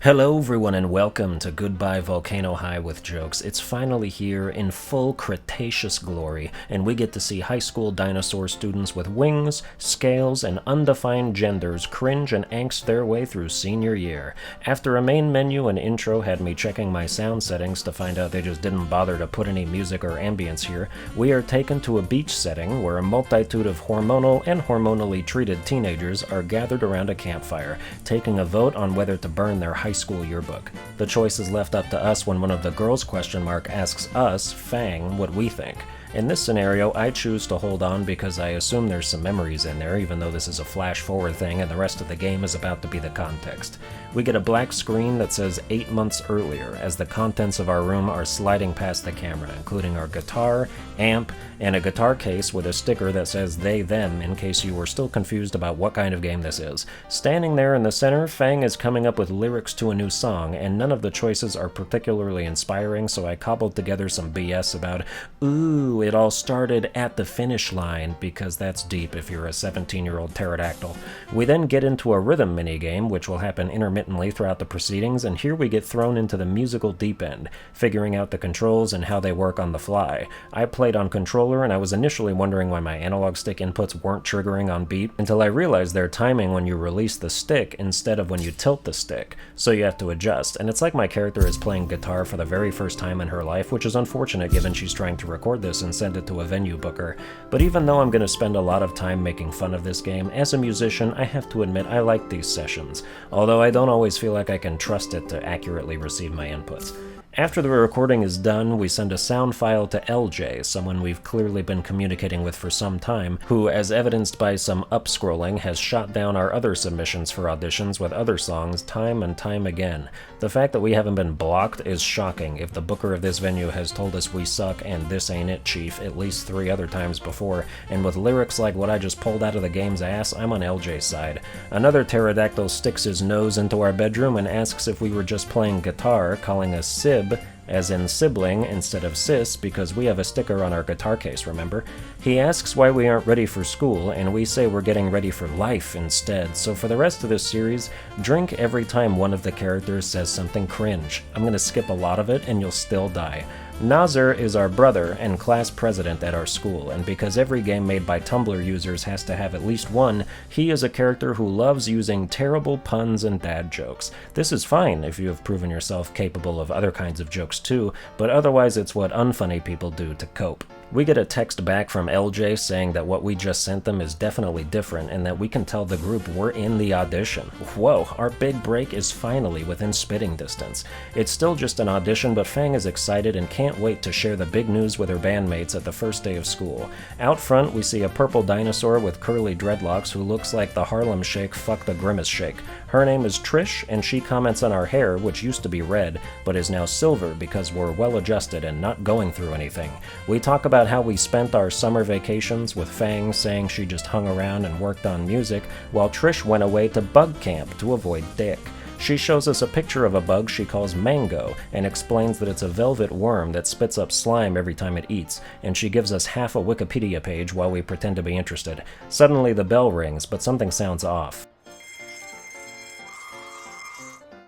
Hello everyone and welcome to Goodbye Volcano High with Jokes. It's finally here in full Cretaceous glory, and we get to see high school dinosaur students with wings, scales, and undefined genders cringe and angst their way through senior year. After a main menu and intro had me checking my sound settings to find out they just didn't bother to put any music or ambience here, we are taken to a beach setting where a multitude of hormonal and hormonally treated teenagers are gathered around a campfire, taking a vote on whether to burn their high school yearbook. The choice is left up to us when one of the girls asks us, Fang, what we think. In this scenario, I choose to hold on because I assume there's some memories in there, even though this is a flash-forward thing and the rest of the game is about to be the context. We get a black screen that says 8 months earlier, as the contents of our room are sliding past the camera, including our guitar, amp, and a guitar case with a sticker that says they, them, in case you were still confused about what kind of game this is. Standing there in the center, Fang is coming up with lyrics to a new song, and none of the choices are particularly inspiring, so I cobbled together some BS about, ooh, it all started at the finish line, because that's deep if you're a 17-year-old pterodactyl. We then get into a rhythm minigame, which will happen intermittently throughout the proceedings, and here we get thrown into the musical deep end, figuring out the controls and how they work on the fly. I played on controller, and I was initially wondering why my analog stick inputs weren't triggering on beat, until I realized they're timing when you release the stick instead of when you tilt the stick, so you have to adjust, and it's like my character is playing guitar for the very first time in her life, which is unfortunate given she's trying to record this and send it to a venue booker. But even though I'm going to spend a lot of time making fun of this game, as a musician, I have to admit I like these sessions, although I don't always feel like I can trust it to accurately receive my inputs. After the recording is done, we send a sound file to LJ, someone we've clearly been communicating with for some time, who, as evidenced by some up-scrolling, has shot down our other submissions for auditions with other songs time and time again. The fact that we haven't been blocked is shocking if the booker of this venue has told us we suck and this ain't it, chief, at least 3 other times before, and with lyrics like what I just pulled out of the game's ass, I'm on LJ's side. Another pterodactyl sticks his nose into our bedroom and asks if we were just playing guitar, calling us Sib, as in sibling instead of sis, because we have a sticker on our guitar case, remember? He asks why we aren't ready for school, and we say we're getting ready for life instead, so for the rest of this series, drink every time one of the characters says something cringe. I'm gonna skip a lot of it, and you'll still die. Nazir is our brother and class president at our school, and because every game made by Tumblr users has to have at least one, he is a character who loves using terrible puns and dad jokes. This is fine if you have proven yourself capable of other kinds of jokes too, but otherwise it's what unfunny people do to cope. We get a text back from LJ saying that what we just sent them is definitely different and that we can tell the group we're in the audition. Whoa, our big break is finally within spitting distance. It's still just an audition, but Fang is excited and can't wait to share the big news with her bandmates at the first day of school. Out front, we see a purple dinosaur with curly dreadlocks who looks like the Harlem Shake fuck the Grimace Shake. Her name is Trish, and she comments on our hair, which used to be red, but is now silver because we're well adjusted and not going through anything. We talk about how we spent our summer vacations, with Fang saying she just hung around and worked on music, while Trish went away to bug camp to avoid Dick. She shows us a picture of a bug she calls Mango, and explains that it's a velvet worm that spits up slime every time it eats, and she gives us half a Wikipedia page while we pretend to be interested. Suddenly the bell rings, but something sounds off.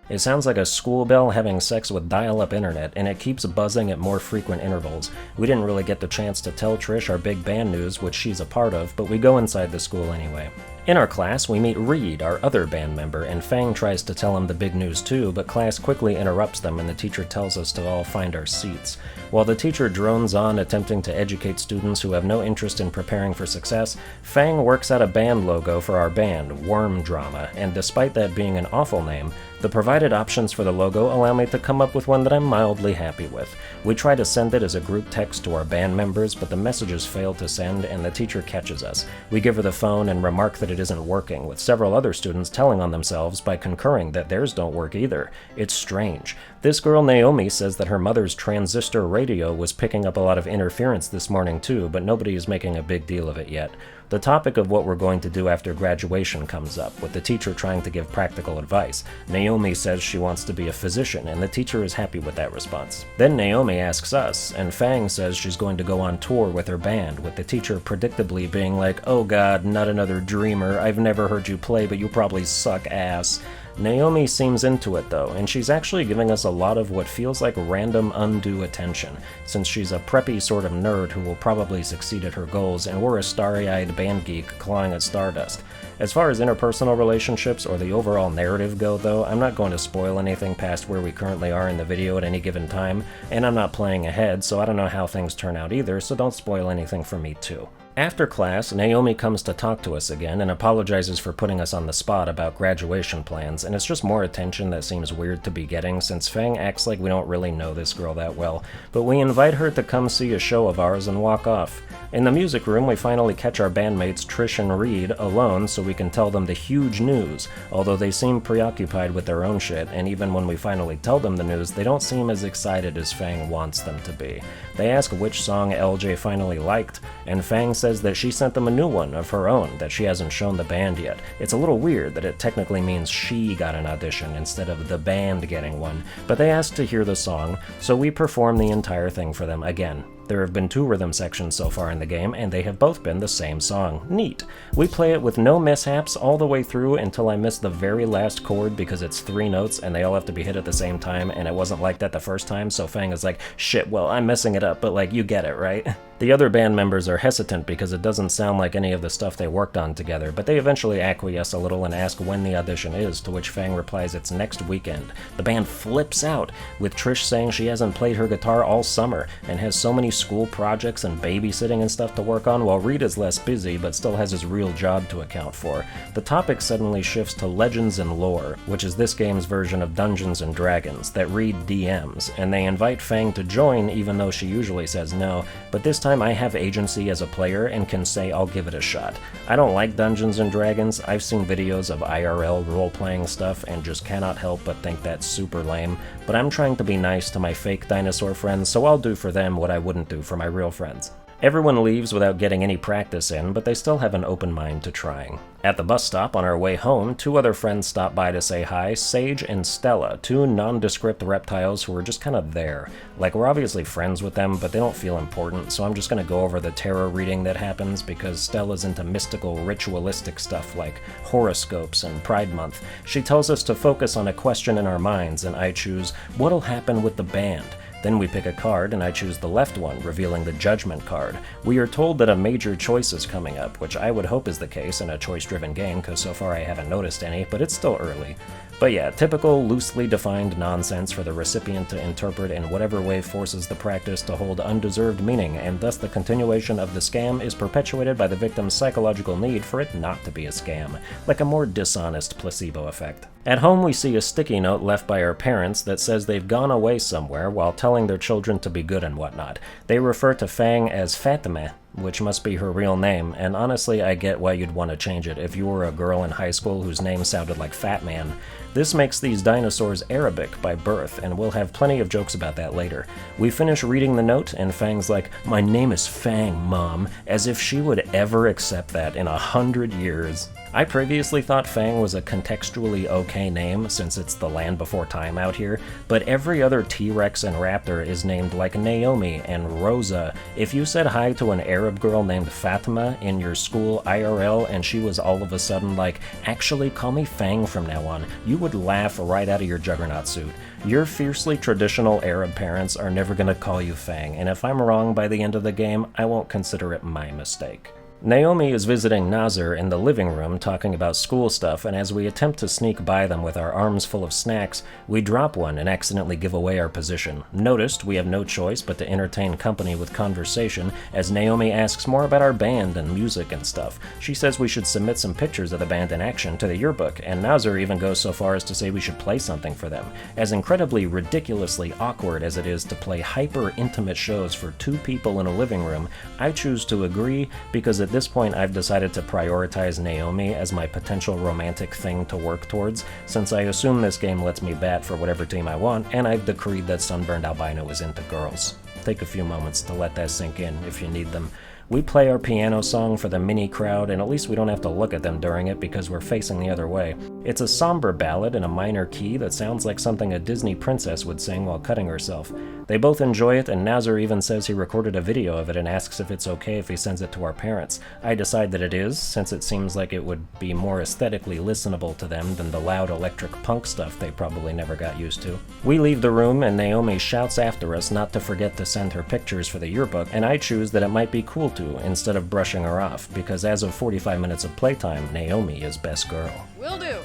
It sounds like a school bell having sex with dial-up internet, and it keeps buzzing at more frequent intervals. We didn't really get the chance to tell Trish our big band news, which she's a part of, but we go inside the school anyway. In our class, we meet Reed, our other band member, and Fang tries to tell him the big news too, but class quickly interrupts them and the teacher tells us to all find our seats. While the teacher drones on attempting to educate students who have no interest in preparing for success, Fang works out a band logo for our band, Worm Drama, and despite that being an awful name, the provided options for the logo allow me to come up with one that I'm mildly happy with. We try to send it as a group text to our band members, but the messages fail to send and the teacher catches us. We give her the phone and remark that it isn't working, with several other students telling on themselves by concurring that theirs don't work either. It's strange. This girl Naomi says that her mother's transistor radio was picking up a lot of interference this morning too, but nobody is making a big deal of it yet. The topic of what we're going to do after graduation comes up, with the teacher trying to give practical advice. Naomi says she wants to be a physician, and the teacher is happy with that response. Then Naomi asks us, and Fang says she's going to go on tour with her band, with the teacher predictably being like, "Oh god, not another dreamer, I've never heard you play, but you probably suck ass." Naomi seems into it though, and she's actually giving us a lot of what feels like random undue attention, since she's a preppy sort of nerd who will probably succeed at her goals, and we're a starry-eyed band geek clawing at stardust. As far as interpersonal relationships or the overall narrative go though, I'm not going to spoil anything past where we currently are in the video at any given time, and I'm not playing ahead, so I don't know how things turn out either, so don't spoil anything for me too. After class, Naomi comes to talk to us again and apologizes for putting us on the spot about graduation plans, and it's just more attention that seems weird to be getting since Fang acts like we don't really know this girl that well, but we invite her to come see a show of ours and walk off. In the music room, we finally catch our bandmates Trish and Reed alone so we can tell them the huge news, although they seem preoccupied with their own shit, and even when we finally tell them the news, they don't seem as excited as Fang wants them to be. They ask which song LJ finally liked, and Fang says that she sent them a new one of her own that she hasn't shown the band yet. It's a little weird that it technically means she got an audition instead of the band getting one, but they asked to hear the song, so we perform the entire thing for them again. There have been 2 rhythm sections so far in the game, and they have both been the same song. Neat. We play it with no mishaps all the way through until I miss the very last chord because it's 3 notes and they all have to be hit at the same time, and it wasn't like that the first time, so Fang is like, shit, well, I'm messing it up, but like, you get it, right? The other band members are hesitant because it doesn't sound like any of the stuff they worked on together, but they eventually acquiesce a little and ask when the audition is, to which Fang replies it's next weekend. The band flips out, with Trish saying she hasn't played her guitar all summer and has so many school projects and babysitting and stuff to work on, while Reed is less busy but still has his real job to account for. The topic suddenly shifts to Legends and Lore, which is this game's version of Dungeons and Dragons, that Reed DMs, and they invite Fang to join even though she usually says no, but this time I have agency as a player and can say I'll give it a shot. I don't like Dungeons and Dragons. I've seen videos of IRL role-playing stuff and just cannot help but think that's super lame, but I'm trying to be nice to my fake dinosaur friends, so I'll do for them what I wouldn't do for my real friends. Everyone leaves without getting any practice in, but they still have an open mind to trying. At the bus stop on our way home, 2 other friends stop by to say hi, Sage and Stella, 2 nondescript reptiles who are just kind of there. Like, we're obviously friends with them, but they don't feel important, so I'm just gonna go over the tarot reading that happens because Stella's into mystical, ritualistic stuff like horoscopes and Pride Month. She tells us to focus on a question in our minds, and I choose, what'll happen with the band? Then we pick a card, and I choose the left one, revealing the Judgment card. We are told that a major choice is coming up, which I would hope is the case in a choice-driven game, because so far I haven't noticed any, but it's still early. But yeah, typical, loosely defined nonsense for the recipient to interpret in whatever way forces the practice to hold undeserved meaning, and thus the continuation of the scam is perpetuated by the victim's psychological need for it not to be a scam, like a more dishonest placebo effect. At home, we see a sticky note left by our parents that says they've gone away somewhere while telling their children to be good and whatnot. They refer to Fang as Fatima, which must be her real name, and honestly I get why you'd want to change it if you were a girl in high school whose name sounded like Fat Man. This makes these dinosaurs Arabic by birth, and we'll have plenty of jokes about that later. We finish reading the note, and Fang's like, "My name is Fang, Mom," as if she would ever accept that in 100 years. I previously thought Fang was a contextually okay name, since it's the land before time out here, but every other T-Rex and raptor is named like Naomi and Rosa. If you said hi to an Arab girl named Fatima in your school IRL and she was all of a sudden like, "Actually, call me Fang from now on," you would laugh right out of your juggernaut suit. Your fiercely traditional Arab parents are never gonna call you Fang, and if I'm wrong by the end of the game, I won't consider it my mistake. Naomi is visiting Nazir in the living room talking about school stuff, and as we attempt to sneak by them with our arms full of snacks, we drop one and accidentally give away our position. Noticed, we have no choice but to entertain company with conversation as Naomi asks more about our band and music and stuff. She says we should submit some pictures of the band in action to the yearbook, and Nazir even goes so far as to say we should play something for them. As incredibly ridiculously awkward as it is to play hyper-intimate shows for 2 people in a living room, I choose to agree because at this point I've decided to prioritize Naomi as my potential romantic thing to work towards, since I assume this game lets me bat for whatever team I want, and I've decreed that Sunburned Albino is into girls. Take a few moments to let that sink in if you need them. We play our piano song for the mini crowd, and at least we don't have to look at them during it because we're facing the other way. It's a somber ballad in a minor key that sounds like something a Disney princess would sing while cutting herself. They both enjoy it, and Nazar even says he recorded a video of it and asks if it's okay if he sends it to our parents. I decide that it is, since it seems like it would be more aesthetically listenable to them than the loud electric punk stuff they probably never got used to. We leave the room, and Naomi shouts after us not to forget to send her pictures for the yearbook, and I choose that it might be cool to, instead of brushing her off, because as of 45 minutes of playtime, Naomi is best girl. Will do.